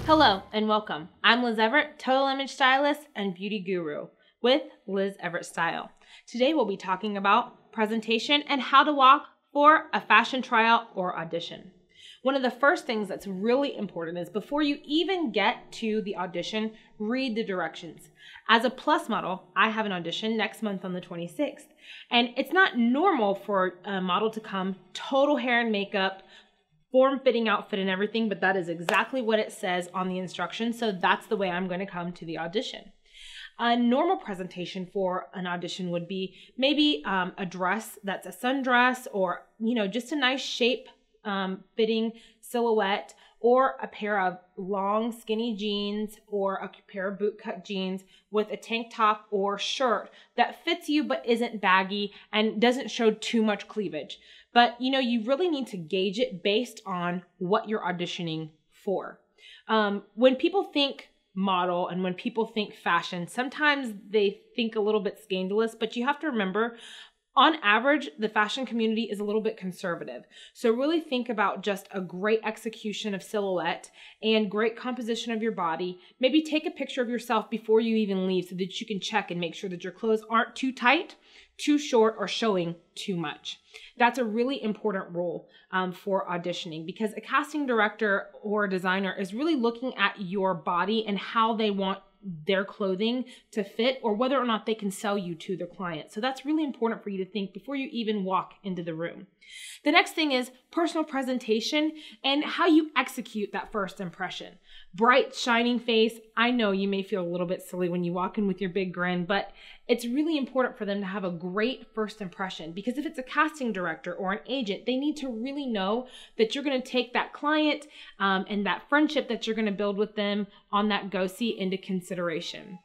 Hello and welcome. I'm Liz Everett, total image stylist and beauty guru with Liz Everett Style. Today we'll be talking about presentation and how to walk for a fashion tryout or audition. One of the first things that's really important is before you even get to the audition, read the directions. As a plus model, I have an audition next month on the 26th, and it's not normal for a model to come total hair and makeup, form-fitting outfit and everything, but that is exactly what it says on the instructions, so that's the way I'm going to come to the audition. A normal presentation for an audition would be maybe a dress that's a sundress, or just a nice shape fitting silhouette, or a pair of long skinny jeans, or a pair of bootcut jeans with a tank top or shirt that fits you but isn't baggy and doesn't show too much cleavage. But you really need to gauge it based on what you're auditioning for. When people think model and when people think fashion, sometimes they think a little bit scandalous, but you have to remember, on average, the fashion community is a little bit conservative. So really think about just a great execution of silhouette and great composition of your body. Maybe take a picture of yourself before you even leave so that you can check and make sure that your clothes aren't too tight, too short, or showing too much. That's a really important rule for auditioning, because a casting director or a designer is really looking at your body and how they want their clothing to fit, or whether or not they can sell you to their client. So that's really important for you to think before you even walk into the room. The next thing is personal presentation and how you execute that first impression. Bright, shining face. I know you may feel a little bit silly when you walk in with your big grin, but it's really important for them to have a great first impression, because if it's a casting director or an agent, they need to really know that you're going to take that client and that friendship that you're going to build with them on that go-see into consideration.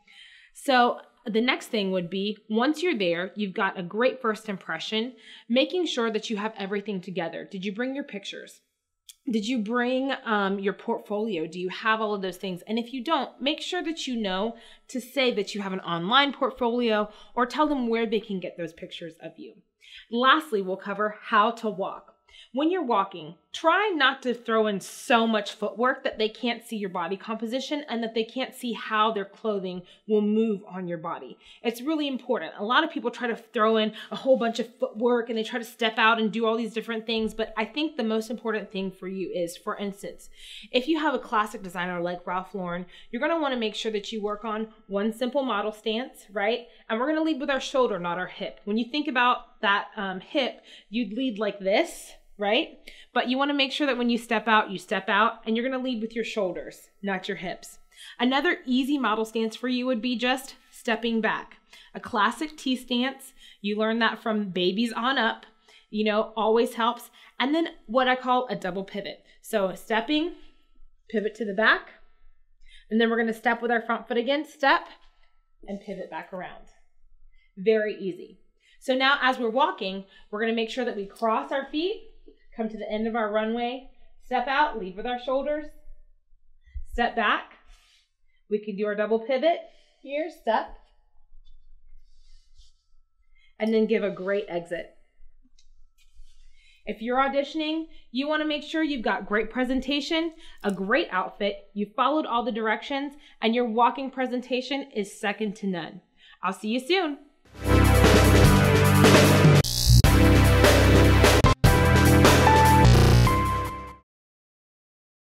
So the next thing would be, once you're there, you've got a great first impression, making sure that you have everything together. Did you bring your pictures? Did you bring your portfolio? Do you have all of those things? And if you don't, make sure that you know to say that you have an online portfolio, or tell them where they can get those pictures of you. Lastly, we'll cover how to walk. When you're walking, try not to throw in so much footwork that they can't see your body composition and that they can't see how their clothing will move on your body. It's really important. A lot of people try to throw in a whole bunch of footwork and they try to step out and do all these different things, but I think the most important thing for you is, for instance, if you have a classic designer like Ralph Lauren, you're going to want to make sure that you work on one simple model stance, right? And we're going to lead with our shoulder, not our hip. When you think about that hip, you'd lead like this, right? But you want to make sure that when you step out, and you're going to lead with your shoulders, not your hips. Another easy model stance for you would be just stepping back. A classic T stance, you learn that from babies on up, always helps. And then what I call a double pivot. So stepping, pivot to the back, and then we're going to step with our front foot again, step, and pivot back around. Very easy. So now as we're walking, we're going to make sure that we cross our feet, come to the end of our runway, step out, lead with our shoulders, step back. We can do our double pivot here, step, and then give a great exit. If you're auditioning, you want to make sure you've got great presentation, a great outfit, you followed all the directions, and your walking presentation is second to none. I'll see you soon.